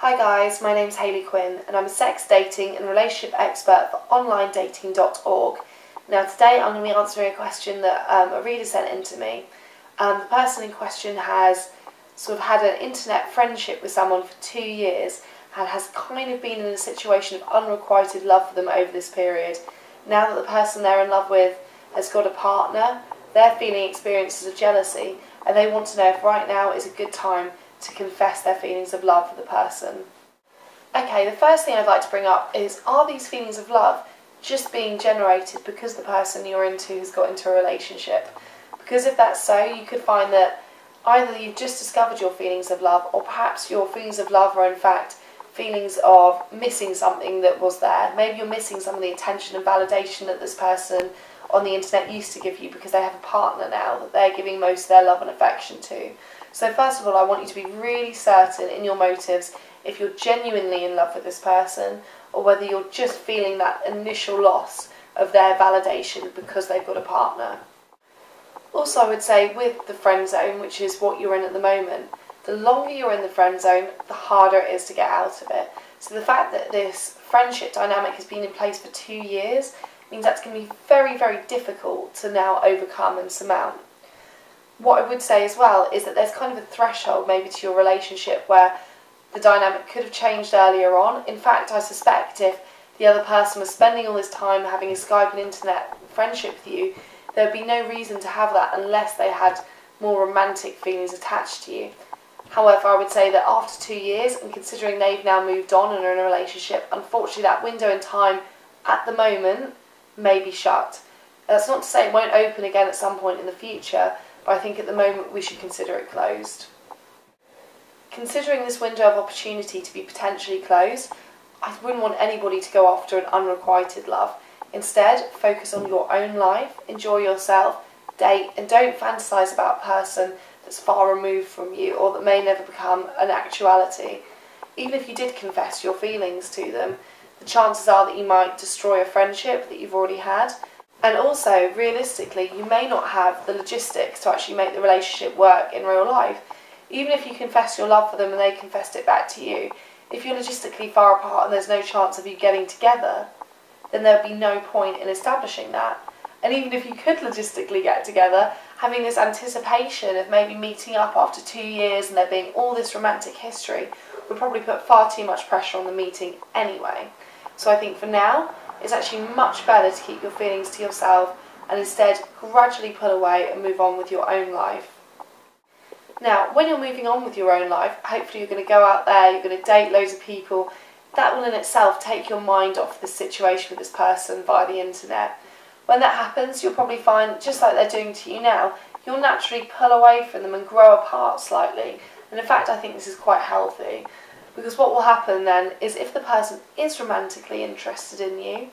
Hi guys, my name's Hayley Quinn and I'm a sex, dating and relationship expert for onlinedating.org. Now today I'm going to be answering a question that a reader sent in to me. The person in question has sort of had an internet friendship with someone for 2 years and has kind of been in a situation of unrequited love for them over this period. Now that the person they're in love with has got a partner, they're feeling experiences of jealousy and they want to know if right now is a good time to confess their feelings of love for the person. Okay, the first thing I'd like to bring up is, are these feelings of love just being generated because the person you're into has got into a relationship? Because if that's so, you could find that either you've just discovered your feelings of love, or perhaps your feelings of love are in fact feelings of missing something that was there. Maybe you're missing some of the attention and validation that this person on the internet used to give you because they have a partner now that they're giving most of their love and affection to. So first of all, I want you to be really certain in your motives if you're genuinely in love with this person or whether you're just feeling that initial loss of their validation because they've got a partner. Also, I would say with the friend zone, which is what you're in at the moment, the longer you're in the friend zone, the harder it is to get out of it. So the fact that this friendship dynamic has been in place for 2 years means that's going to be very, very difficult to now overcome and surmount. What I would say as well is that there's kind of a threshold maybe to your relationship where the dynamic could have changed earlier on. In fact, I suspect if the other person was spending all this time having a Skype and internet friendship with you, there would be no reason to have that unless they had more romantic feelings attached to you. However, I would say that after 2 years, and considering they've now moved on and are in a relationship, unfortunately that window in time at the moment may be shut. That's not to say it won't open again at some point in the future, but I think at the moment we should consider it closed. Considering this window of opportunity to be potentially closed, I wouldn't want anybody to go after an unrequited love. Instead, focus on your own life, enjoy yourself, date, and don't fantasise about a person that's far removed from you or that may never become an actuality. Even if you did confess your feelings to them, the chances are that you might destroy a friendship that you've already had. And also, realistically, you may not have the logistics to actually make the relationship work in real life. Even if you confess your love for them and they confessed it back to you, if you're logistically far apart and there's no chance of you getting together, then there'd be no point in establishing that. And even if you could logistically get together, having this anticipation of maybe meeting up after 2 years and there being all this romantic history would probably put far too much pressure on the meeting anyway. So I think for now, it's actually much better to keep your feelings to yourself and instead gradually pull away and move on with your own life. Now, when you're moving on with your own life, hopefully you're going to go out there, you're going to date loads of people. That will in itself take your mind off the situation with this person via the internet. When that happens, you'll probably find, just like they're doing to you now, you'll naturally pull away from them and grow apart slightly. And in fact, I think this is quite healthy. Because what will happen then is if the person is romantically interested in you,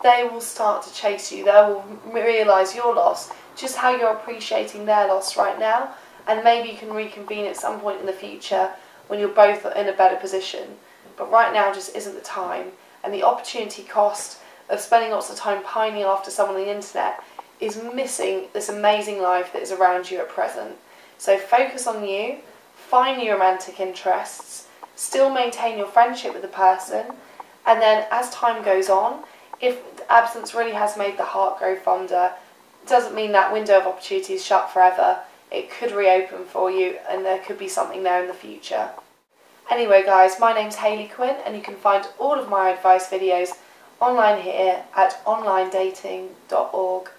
they will start to chase you. They will realise your loss, just how you're appreciating their loss right now, and maybe you can reconvene at some point in the future when you're both in a better position. But right now just isn't the time, and the opportunity cost of spending lots of time pining after someone on the internet is missing this amazing life that is around you at present. So focus on you, find your romantic interests, still maintain your friendship with the person, and then as time goes on, if absence really has made the heart grow fonder, it doesn't mean that window of opportunity is shut forever. It could reopen for you and there could be something there in the future. Anyway guys, my name's Hayley Quinn and you can find all of my advice videos online here at onlinedating.org.